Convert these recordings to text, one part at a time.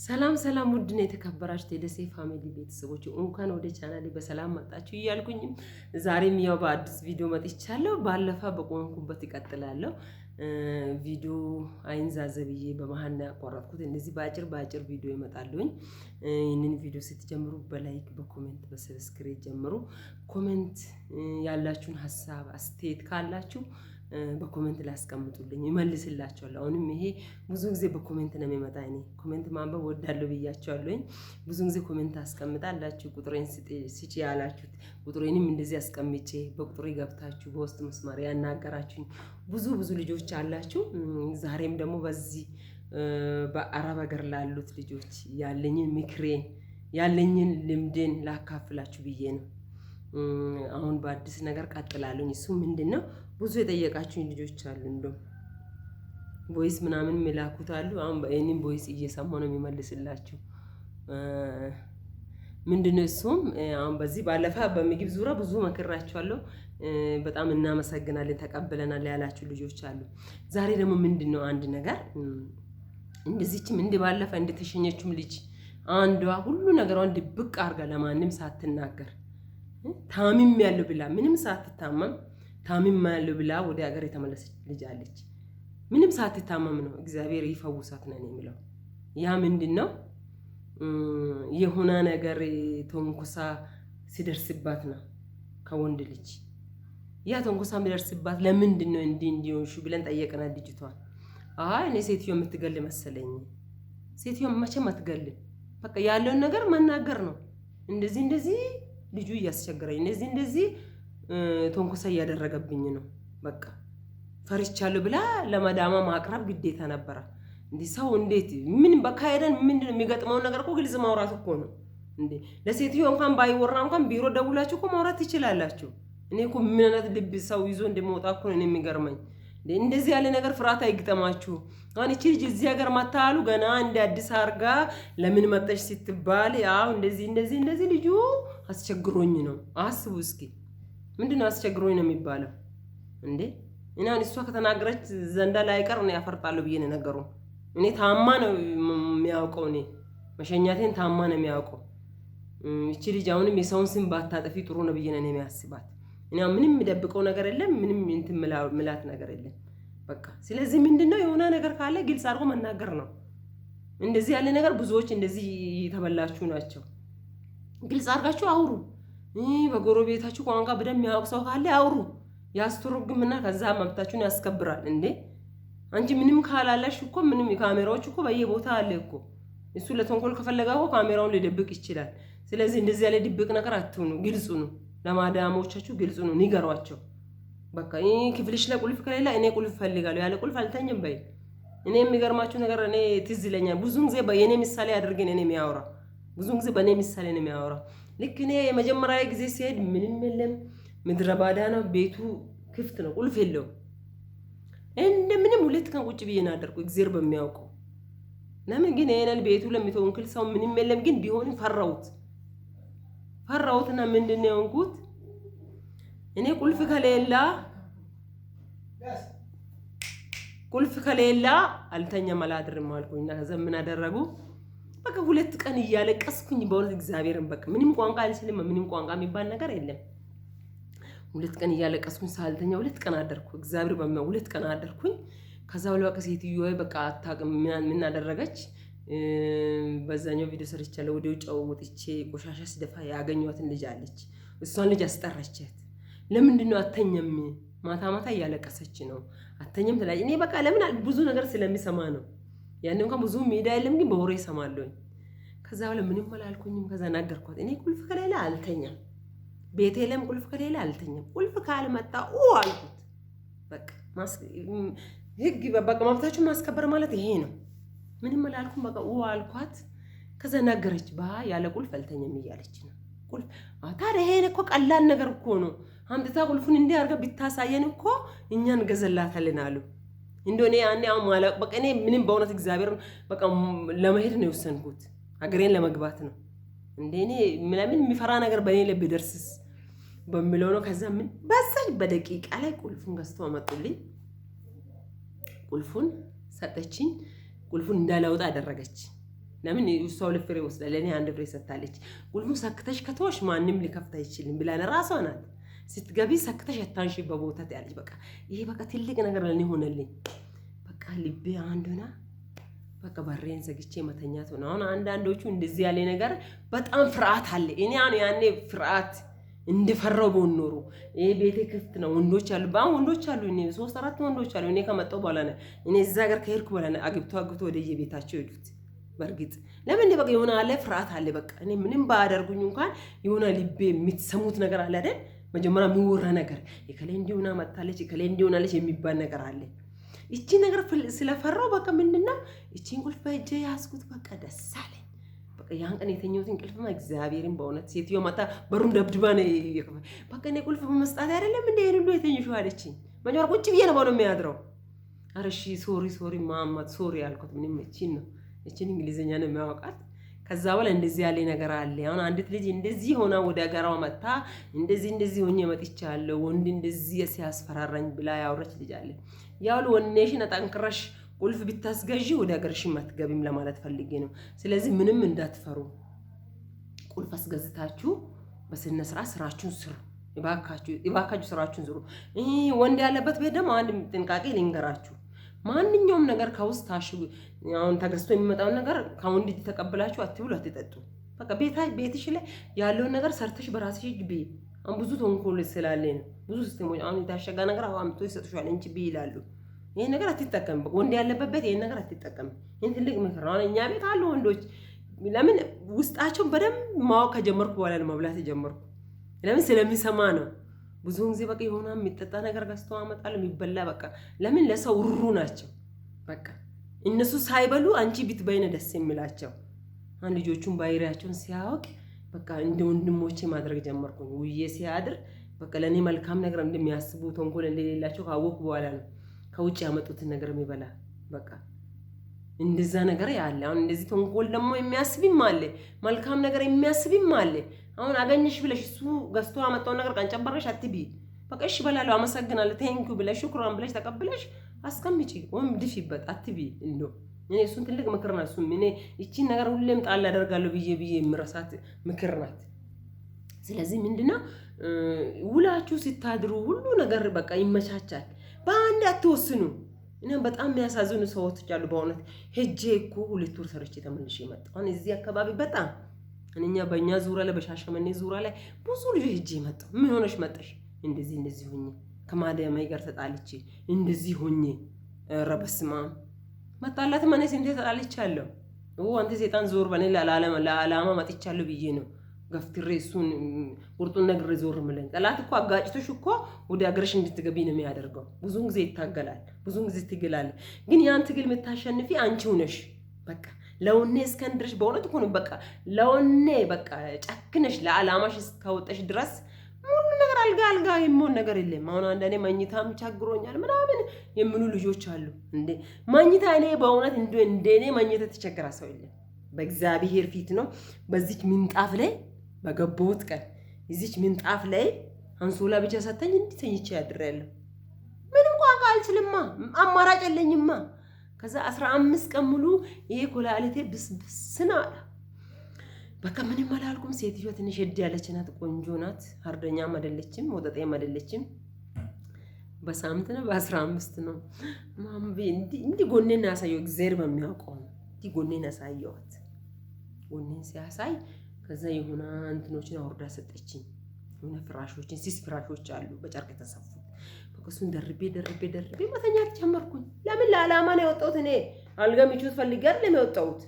ሰላም ሰላም ውድና የተከበራችሁ የደሴ ፋሚሊ ቤተሰቦች እንኳን ወደ ቻናሌ በሰላም መጣችሁ እያልኩኝም ዛሬም ያው በአዲስ ቪዲዮ መጥቻለሁ። ባለፈ በቆንኩበት ይቀጥላለሁ። ቪዲዮ አይንዛዘ ብዬ በመሃል ነው ያቋረጥኩት። እንደዚህ በአጭር ቪዲዮ ይመጣሉኝ። ይህንን ቪዲዮ ስትጀምሩ በላይክ በኮሜንት በሰብስክራይብ ጀምሩ። ኮሜንት ያላችሁን ሀሳብ አስተያየት ካላችሁ በኮሜንት ላይ አስቀምጡልኝ ይመልስላችኋለሁ። አሁንም ይሄ ብዙ ጊዜ በኮሜንት ነው የሚመጣ። እኔ ኮሜንት ማንበብ ወዳለሁ ብያችኋለሁ። ብዙ ጊዜ ኮሜንት አስቀምጣላችሁ ቁጥሬን ስጪ ያላችሁት ቁጥሬንም እንደዚህ አስቀምጬ በቁጥሬ ገብታችሁ በውስጥ መስመር ያናገራችሁኝ ብዙ ልጆች አላችሁ። ዛሬም ደግሞ በዚህ በአረብ ሀገር ላሉት ልጆች ያለኝን ምክሬን ያለኝን ልምዴን ላካፍላችሁ ብዬ ነው። አሁን በአዲስ ነገር ቀጥላለሁ። እሱ ምንድነው? ብዙ የጠየቃችሁኝ ልጆች አሉ። እንደው ቮይስ ምናምን የሚላኩት አሉ። አሁን በእኔም ቮይስ እየሰማሁ ነው የሚመልስላችሁ። ምንድነው? እሱም አሁን በዚህ ባለፈ በምግብ ዙሪያ ብዙ መክራችኋለሁ። በጣም እናመሰግናለን ተቀበለናል ያላችሁ ልጆች አሉ። ዛሬ ደግሞ ምንድነው አንድ ነገር እንደዚህችም ባለፈ እንደተሸኘችም ልጅ አንዷ ሁሉ ነገሯን ድብቅ አድርጋ ለማንም ሳትናገር ታሚም ያለው ብላ ምንም ሳትታመም ታሚም ያለው ብላ ወደ ሀገር የተመለሰች ልጅ አለች። ምንም ሳትታመም ነው። እግዚአብሔር ይፈውሳት ነው የሚለው። ያ ምንድነው? የሆነ ነገር ተንኮሳ ሲደርስባት ነው ከወንድ ልጅ። ያ ተንኮሳ የሚደርስባት ለምንድነው እንዲሆንሽ ብለን ጠየቅናት ልጅቷን። አይ እኔ ሴትዮ የምትገል መሰለኝ። ሴትዮ መቼም አትገልም። በቃ ያለውን ነገር መናገር ነው። እንደዚህ ልጁ እያስቸገረኝ እንደዚህ ተንኮሳ እያደረገብኝ ነው። በቃ ፈርቻለሁ ብላ ለማዳማ ማቅረብ ግዴታ ነበረ። እንዴ ሰው እንዴት ምን በካይደን ምንድነው የሚገጥመው ነገር እኮ ግልጽ ማውራት እኮ ነው። እንዴ ለሴትዮ እንኳን ባይወራ እንኳን ቢሮ ደውላችሁ እኮ ማውራት ትችላላችሁ። እኔ እኮ ምን አይነት ልብ ሰው ይዞ እንደመውጣ እኮ ነው የሚገርመኝ። እንደዚህ ያለ ነገር ፍርሃት አይግጠማችሁ። አሁን እቺ ልጅ እዚህ ሀገር መታሉ ገና እንደ አዲስ አርጋ ለምን መጣሽ ስትባል ያው እንደዚህ ልጁ አስቸግሮኝ ነው። አስቡ እስኪ ምንድነው አስቸግሮኝ ነው የሚባለው? እንዴ እና እሷ ከተናገረች ዘንዳ ላይ ቀር ነው ያፈርጣለሁ ብዬ ነው ነገሩ። እኔ ታማ ነው የሚያውቀው። እኔ መሸኛቴን ታማ ነው የሚያውቀው። እቺ ልጅ አሁንም የሰውን ስም ባታጠፊ ጥሩ ነው ብዬ ነው የሚያስባት። እኔ ምንም የምደብቀው ነገር የለም። ምንም እንትን ምላት ነገር የለም። በቃ ስለዚህ ምንድነው የሆነ ነገር ካለ ግልጽ አድርጎ መናገር ነው። እንደዚህ ያለ ነገር ብዙዎች እንደዚህ የተበላችሁ ናቸው። ግልጽ አድርጋችሁ አውሩ። በጎረቤታችሁ ቋንቋ በደንብ የሚያውቅ ሰው ካለ አውሩ፣ ያስተረጉምና ከዛ መብታችሁን ያስከብራል። እንዴ አንቺ ምንም ካላለሽ እኮ ምንም ካሜራዎች እኮ በየቦታ አለ እኮ። እሱ ለተንኮል ከፈለጋው ካሜራውን ሊደብቅ ይችላል። ስለዚህ እንደዚህ ያለ ድብቅ ነገር አትሁኑ። ግልጹ ነው። ለማዳሞቻችሁ ግልጹ ነው፣ ንገሯቸው። በቃ ክፍልሽ ላይ ቁልፍ ከሌለ እኔ ቁልፍ ፈልጋለሁ፣ ያለ ቁልፍ አልተኝም በይ። እኔ የሚገርማችሁ ነገር እኔ ትዝ ይለኛል ብዙ ጊዜ በእኔ ምሳሌ አድርገን እኔ የሚያወራ ብዙ ጊዜ በእኔ ምሳሌ ነው የሚያወራ። ልክ እኔ የመጀመሪያ ጊዜ ሲሄድ ምንም የለም፣ ምድረ ባዳ ነው፣ ቤቱ ክፍት ነው፣ ቁልፍ የለውም። እንደምንም 2 ቀን ቁጭ ብዬ ነው አደርኩ፣ እግዚአብሔር በሚያውቀው። ለምን ግን ይሄንን ቤቱ ለሚተወንክል ሰው ምንም የለም፣ ግን ቢሆንም ፈራሁትና ምንድነው የሆንኩት? እኔ ቁልፍ ከሌላ አልተኛም አላድርም አልኩኝና ከዛ ምን አደረጉ? በቃ 2 ቀን እያለቀስኩኝ በእውነት እግዚአብሔርን በቃ ምንም ቋንቋ አልችልም። ምንም ቋንቋ የሚባል ነገር የለም። 2 ቀን እያለቀስኩኝ ሳልተኛ 2 ቀን አደርኩ። እግዚአብሔር በሚያው 2 ቀን አደርኩኝ። ከዛ በኋላ ሴትዮዋ በቃ አታውቅም ምን አደረገች? በዛኛው ቪዲዮ ሰርቻለሁ። ወዲያው ጨው ወጥቼ ቆሻሻ ሲደፋ ያገኘኋትን ልጅ አለች። እሷን ልጅ አስጠራቻት። ለምንድነው አተኛም? ማታ እያለቀሰች ነው አተኛም ትላለች። እኔ በቃ ለምን ብዙ ነገር ስለሚሰማ ነው። ያን እንኳን ብዙ ሜዳ የለም፣ ግን በወሬ ሰማለሁኝ። ከዛ በኋላ ምንም አላልኩኝም። ከዛ ነገርኳት። እኔ ቁልፍ ከሌላ አልተኛም፣ ቤቴ ለም ቁልፍ ከሌላ አልተኛም። ቁልፍ ካልመጣ አልኩት። በቃ ህግ በቃ መብታችሁን ማስከበር ማለት ይሄ ነው። ምንም አላልኩም። በቃ አልኳት። ከዛ ነገረች። ያለ ቁልፍ አልተኛም እያለች ነው። ቁልፍ ታዲያ ይሄን እኮ ቀላል ነገር እኮ ነው። አምጥታ ቁልፉን እንዲህ አድርጋ ቢታሳየን እኮ እኛን ገዘላታልን አሉ። እንደኔ ያኔ አሁን ማለት በቃ እኔ ምንም በእውነት እግዚአብሔር በቃ ለመሄድ ነው የወሰንኩት፣ ሀገሬን ለመግባት ነው። እንደኔ ምንም የሚፈራ ነገር በእኔ ላይ ቢደርስስ በሚለው ነው። ከዛ ምን በዛች በደቂቃ ላይ ቁልፉን ገዝተው አመጡልኝ። ቁልፉን ሰጠችኝ። ቁልፉን እንዳላውጣ አደረገች። ለምን እሷው ለፍሬ ወስዳ ለኔ አንድ ፍሬ ሰጥታለች። ቁልፉን ሰክተሽ ከተወሽ ማንም ሊከፍት አይችልም ብላን ራሷ ናት። ስትገቢ ሰክተሽ አታንሺ በቦታ ያለች። በቃ ይሄ በቃ ትልቅ ነገር ለኔ ሆነልኝ። በቃ ልቤ አንዱና በቃ በሬን ዘግቼ መተኛት ሆነ። አሁን አንዳንዶቹ እንደዚህ ያለ ነገር በጣም ፍርሃት አለ። እኔ ያኔ ፍርሃት እንደፈራው በኖሩ ይሄ ቤቴ ክፍት ነው። ወንዶች አሉ፣ ባን ወንዶች አሉ። እኔ 3-4 ወንዶች አሉ። እኔ ከመጣሁ በኋላ ነው እኔ እዛ ሀገር ከሄድኩ በኋላ ነው አግብቶ ወደ የቤታቸው ሄዱት። በርግጥ ለምን በቃ የሆነ አለ ፍርሃት አለ። በቃ እኔ ምንም ባያደርጉኝ እንኳን የሆነ ልቤ የምትሰሙት ነገር አለ አይደል? መጀመሪያ የሚወራ ነገር የከሌ እንዲሆና መጣለች የከሌ እንዲሆናለች የሚባል ነገር አለ። እቺ ነገር ስለፈራው በቃ ምንድነው እቺን ቁልፍ በእጄ ያዝኩት። በቃ ደስ አለኝ። በቃ ያን ቀን የተኛሁት እንቅልፍማ እግዚአብሔርን በእውነት ሴትዮ መጣ በሩን ደብድባ ነው በቃ እኔ ቁልፍ በመስጣት አይደለም እንደ ይሄን ሁሉ የተኝሽው አለችኝ። መጀመሪያ ቁጭ ብዬ ነው የሚያድረው። ኧረ እሺ ሶሪ ማማት ሶሪ ያልኩት ምንም እቺን ነው። እቺን እንግሊዘኛ ነው የሚያውቃት። ከዛ በኋላ እንደዚህ ያለ ነገር አለ። አሁን አንዲት ልጅ እንደዚህ ሆና ወደ ሀገሯ መጣ እንደዚህ ሆኜ መጥቻለሁ ወንድ እንደዚህ ሲያስፈራራኝ ብላ ያወራች ልጅ አለ። ያው ወኔሽን አጠንክረሽ ቁልፍ ብታስገዢ ወደ ሀገርሽ አትገቢም ለማለት ፈልጌ ነው። ስለዚህ ምንም እንዳትፈሩ፣ ቁልፍ አስገዝታችሁ በስነ ስርዓት ስራችሁን ስሩ። ይባካችሁ ስራችሁን ስሩ። ወንድ ያለበት ቤት ደግሞ አንድ ጥንቃቄ ልንገራችሁ። ማንኛውም ነገር ከውስጥ ታሽጉ አሁን ተገዝቶ የሚመጣውን ነገር ከወንድ እጅ ተቀብላችሁ አትብሉ፣ አትጠጡ። በቃ ቤትሽ ላይ ያለውን ነገር ሰርተሽ በራስሽ እጅ ብይ። አሁን ብዙ ተንኮል ስላለ ነው። ብዙ ሲስተሞች አሁን የታሸጋ ነገር አምጥቶ ይሰጡሻል እንጂ ብይ ይላሉ። ይሄን ነገር አትጠቀም። ወንድ ያለበት ቤት ይሄን ነገር አትጠቀም። ይሄን ትልቅ ምክር ነው። እኛ ቤት አሉ ወንዶች ለምን ውስጣቸውን በደንብ ማወቅ ከጀመርኩ በኋላ ነው መብላት የጀመርኩ። ለምን ስለሚሰማ ነው። ብዙውን ጊዜ በቃ የሆነ የሚጠጣ ነገር ገዝተው አመጣሉ የሚበላ በቃ ለምን ለሰው ሩሩ ናቸው። በቃ እነሱ ሳይበሉ አንቺ ብትበይነ ደስ የሚላቸው አንድ ልጆቹን ባይሪያቸውን ሲያወቅ በቃ እንደ ወንድሞቼ ማድረግ ጀመርኩኝ። ውዬ ሲያድር በቃ ለኔ መልካም ነገር እንደሚያስቡ ተንኮል እንደሌላቸው ካወቁ በኋላ ነው ከውጭ ያመጡትን ነገር የሚበላ በቃ እንደዛ ነገር ያለ። አሁን እንደዚህ ተንኮል ደግሞ የሚያስብም አለ፣ መልካም ነገር የሚያስብም አለ። አሁን አገኘሽ ብለሽ እሱ ገዝቶ አመጣው ነገር ቀንጨበረሽ አትቢ። በቃ እሺ በላለሁ አመሰግናለሁ ቴንኪው ብለሽ ሹክራን ብለሽ ተቀብለሽ አስቀምጪ ወይም ድፊበት አትቢ። እንዶ እኔ እሱን ትልቅ ምክር ናት። እሱም እኔ እቺን ነገር ሁሌም ጣል አደርጋለሁ ብዬ የምረሳት ምክር ናት። ስለዚህ ምንድነው ውላችሁ ሲታድሩ ሁሉ ነገር በቃ ይመቻቻል። በአንድ አትወስኑ። እኔ በጣም የሚያሳዝኑ ሰዎች አሉ። በእውነት ሄጄ እኮ 2 ወር ሰርቼ ተመልሼ መጣሁ። አሁን እዚህ አካባቢ በጣም እኛ በእኛ ዙሪያ ላይ በሻሸመኔ ዙሪያ ላይ ብዙ ልጆች ሄጄ መጣሁ። ምን ሆነሽ መጣሽ? እንደዚህ ሆኜ ከማዳማይ ጋር ተጣልቼ እንደዚህ ሆኜ ኧረ በስመ አብ መጣላት ማነስ እንዴት ተጣልቻለሁ? አንተ ሰይጣን ዞር በኔ ለዓላማ መጥቻለሁ ብዬ ነው ገፍትሬ እሱን ቁርጡን ነግሬ ዞር ምለኝ። ጠላት እኮ አጋጭቶሽ እኮ ወደ ሀገርሽ እንድትገቢ ነው የሚያደርገው። ብዙውን ጊዜ ይታገላል፣ ብዙውን ጊዜ ትግላል። ግን ያን ትግል የምታሸንፊ አንቺው ነሽ። በቃ ለወኔ እስከንድርሽ በእውነት እኮ ነው። በቃ ለወኔ በቃ ጨክነሽ ለዓላማሽ እስካወጣሽ ድረስ ሙሉ ነገር አልጋ የሚሆን ነገር የለም። አሁን አንዳንዴ መኝታም ቸግሮኛል ምናምን የሚሉ ልጆች አሉ። እንዴ መኝታ እኔ በእውነት እንደኔ መኝታ ተቸገራ ሰው የለም። በእግዚአብሔር ፊት ነው። በዚች ምንጣፍ ላይ በገባሁት ቀን እዚች ምንጣፍ ላይ አንሶላ ብቻ ሰተኝ እንድተኝቼ ያድራለሁ። ምንም ቋንቋ አልችልማ፣ አማራጭ የለኝማ። ከዛ 15 ቀን ሙሉ ይሄ ኮላሊቴ ብስብስና አለ። በቃ ምንም አላልኩም። ሴትዮዋ ትንሽ ሄድ ያለች ናት፣ ቆንጆ ናት፣ አርደኛም አይደለችም፣ ወጠጤም አይደለችም። በሳምንት ነው በ15 ነው ማምቤ እንዲ ጎኔን ያሳየው እግዚአብሔር በሚያውቀው ነው። እንዲ ጎኔን ያሳየዋት ጎኔን ሲያሳይ ከዛ የሆነ እንትኖችን አውርዳ ሰጠችኝ። የሆነ ፍራሾችን ሲስ ፍራሾች አሉ በጨርቅ የተሰፉት። በቃ እሱን ደርቤ መተኛት ጀመርኩኝ። ለምን ለዓላማ ነው የወጣሁት። እኔ አልጋ ምቾት ፈልጌ አይደለም የወጣሁት።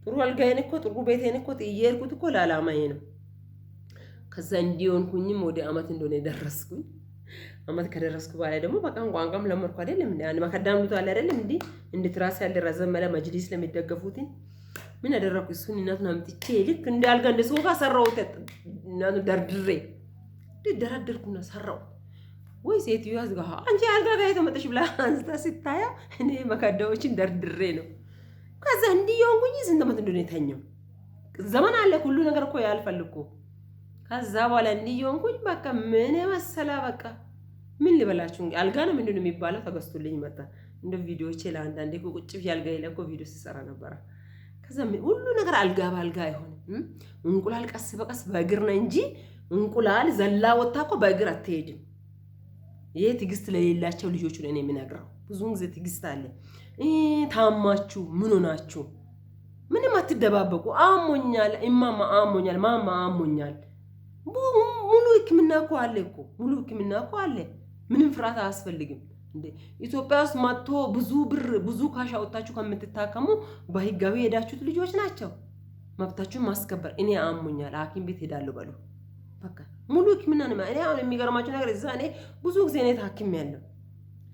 ጥሩ አልጋዬን እኮ ጥሩ ቤቴን እኮ ጥዬርኩት እኮ ለዓላማዬ ነው። ከዛ እንዲሆንኩኝም ወደ አመት እንደሆነ ደረስኩኝ። አመት ከደረስኩ በኋላ ደግሞ በቃ ቋንቋም ለመርኩ አይደለም እንዴ አንድ ማከዳምሉት አለ አይደለም እንዴ እንደ ትራስ ያለ ረዘመለ መጅሊስ ለሚደገፉትን ምን አደረኩ? እሱን እናቱን አምጥቼ ልክ እንዳልጋ እንደ ሶፋ ሰራሁት። እናቱ ደረደርኩና ሰራው። ወይ ሴትዮዋ ዝጋ አንቺ አልጋ ጋር የተመጣሽ ብላ አንስታ ሲታያ እኔ መከዳዎችን ደርድሬ ነው። ከዛ እንዲየውኝ ስንት አመት እንደሆነ ተኛው። ዘመን አለ ሁሉ ነገር እኮ ያልፈልኩ። ከዛ በኋላ እንዲየውኝ በቃ ምን መሰላ በቃ ምን ልበላችሁ አልጋ ነው ምንድነው የሚባለው ተገዝቶልኝ መጣ። እንደ ቪዲዮቼ ለአንዳንዴ ቁጭ ብዬ አልጋ ይለቆ ቪዲዮ ሲሰራ ነበር። ከዛ ሁሉ ነገር አልጋ ባልጋ አይሆንም። እንቁላል ቀስ በቀስ በእግር ነው እንጂ እንቁላል ዘላ ወጣ እኮ በእግር አትሄድም። ይሄ ትዕግስት ለሌላቸው ልጆች ነው እኔ የምነግረው። ብዙውን ጊዜ ትዕግስት አለ። ታማችሁ ምን ሆናችሁ ምንም አትደባበቁ። አሞኛል እማማ አሞኛል፣ ማማ አሞኛል። ሙሉ ሕክምና እኮ አለ እኮ ሙሉ ሕክምና እኮ አለ። ምንም ፍርሃት አያስፈልግም። እንዴ ኢትዮጵያ ውስጥ መጥቶ ብዙ ብር ብዙ ካሽ አውጥታችሁ ከምትታከሙ በህጋዊ ሄዳችሁት ልጆች ናቸው። መብታችሁን ማስከበር። እኔ አሞኛል ሐኪም ቤት ሄዳለሁ በሉ። በቃ ሙሉ ሕክምና ነው። እኔ አሁን የሚገርማችሁ ነገር እዛ እኔ ብዙ ጊዜ እኔ ታክሜያለሁ።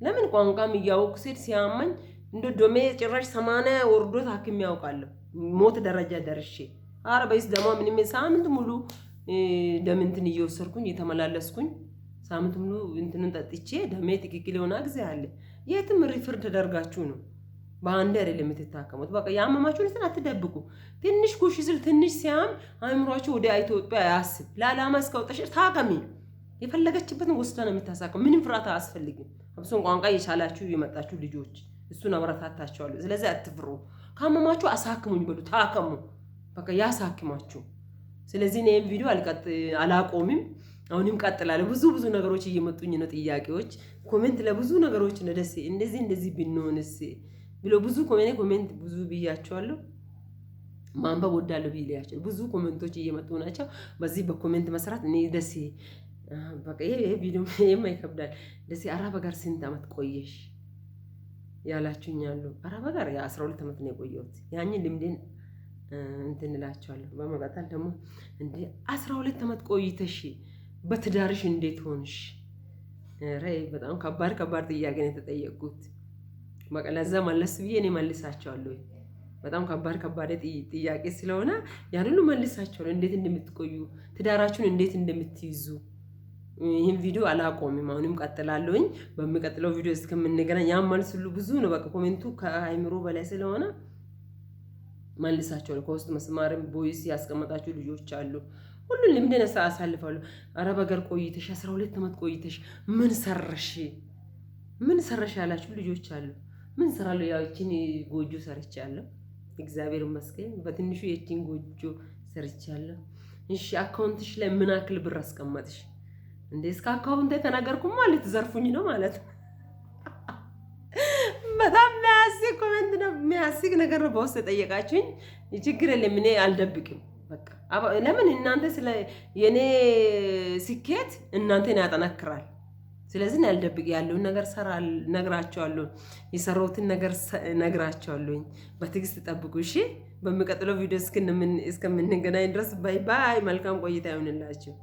ለምን ቋንቋም እያወቅሁ ሴት ሲያመኝ እንደ ዶሜ ጭራሽ 80 ወርዶ ታክሜ ያውቃለሁ። ሞት ደረጃ ደርሼ አረ በይስ ደግሞ ምንም ሳምንት ሙሉ ደም እንትን እየወሰድኩኝ እየተመላለስኩኝ ሳምንት ሙሉ እንትንን ጠጥቼ ደሜ ትክክል የሆነ ጊዜ አለ። የትም ሪፈር ተደርጋችሁ ነው በአንድ አይደለም የምትታከሙት። በቃ ያመማችሁን እንትን አትደብቁ። ትንሽ ኩሽ ስል ትንሽ ሲያም አእምሯችሁ ወደ ኢትዮጵያ ያስብ። ለዓላማ እስከወጣሽ ታከሚ። የፈለገችበትን ወስዳ ነው የምታሳከው። ምንም ፍርሃት አያስፈልግም። አብሶን ቋንቋ የቻላችሁ የመጣችሁ ልጆች እሱን አበረታታችኋለሁ። ስለዚህ አትፍሩ። ካመማችሁ አሳክሙኝ በሉ፣ ታከሙ። በቃ ያሳክማችሁ። ስለዚህ እኔም ቪዲዮ አላቆምም፣ አሁንም ቀጥላለሁ። ብዙ ነገሮች እየመጡኝ ነው፣ ጥያቄዎች፣ ኮሜንት ለብዙ ነገሮች ነው። ደስ እንደዚህ ቢሆንስ ብሎ ብዙ ኮሜንት ብዙ ብያቸዋለሁ። ማንበብ ወዳለሁ ብያቸው ብዙ ኮሜንቶች እየመጡ ናቸው። በዚህ በኮሜንት መስራት እኔ ደስ በቃ ይሄ ቪዲዮ የማይከብዳል። ደስ አረብ ሀገር ስንት ዓመት ቆየሽ ያላችሁኛሉ። አረብ ሀገር 12 ዓመት ነው የቆየሁት። ያንን ልምዴን እንትን እላቸዋለሁ። በመቀጠል ደግሞ እንደ 12 ዓመት ቆይተሽ በትዳርሽ እንዴት ሆንሽ? በጣም ከባድ ጥያቄ ነው የተጠየቁት። በቃ ለዛ መለስ ብዬ እኔ መልሳቸዋለሁ። በጣም ከባድ ጥያቄ ስለሆነ ያን ሁሉ መልሳቸዋለሁ። እንዴት እንደምትቆዩ ትዳራችሁን እንዴት እንደምትይዙ ይህን ቪዲዮ አላቆምም፣ አሁንም ቀጥላለሁኝ። በሚቀጥለው ቪዲዮ እስከምንገናኝ ያን መልስ ሁሉ ብዙ ነው። በቃ ኮሜንቱ ከአይምሮ በላይ ስለሆነ መልሳቸዋለሁ። ከውስጥ መስማርም ቦይስ ያስቀመጣችሁ ልጆች አሉ። ሁሉን ልምዴን አሳልፋለሁ። አረብ ሀገር ቆይተሽ 12 ዓመት ቆይተሽ ምን ሰረሽ ያላችሁ ልጆች አሉ። ምን ሰራለሁ? ያው እቺን ጎጆ ሰርቻለሁ፣ እግዚአብሔር ይመስገን። በትንሹ የቺን ጎጆ ሰርቻለሁ። እሺ አካውንትሽ ላይ ምን አክል ብር አስቀመጥሽ? እንዴ እስከ አካውንት ተናገርኩ ማለት ዘርፉኝ ነው ማለት። በጣም የሚያስቅ ኮሜንት ነው፣ የሚያስቅ ነገር ነው በውስጥ የጠየቃችሁኝ። ችግር የለም እኔ አልደብቅም። በቃ ለምን እናንተ ስለ የኔ ስኬት እናንተን ያጠናክራል። ስለዚህ ያልደብቅ ያለውን ነገር ነግራቸዋለሁ። የሰራሁትን ነገር ነግራቸዋለሁ። በትዕግስት ጠብቁ እሺ። በሚቀጥለው ቪዲዮ እስከምንገናኝ ድረስ ባይ ባይ። መልካም ቆይታ ይሁንላችሁ።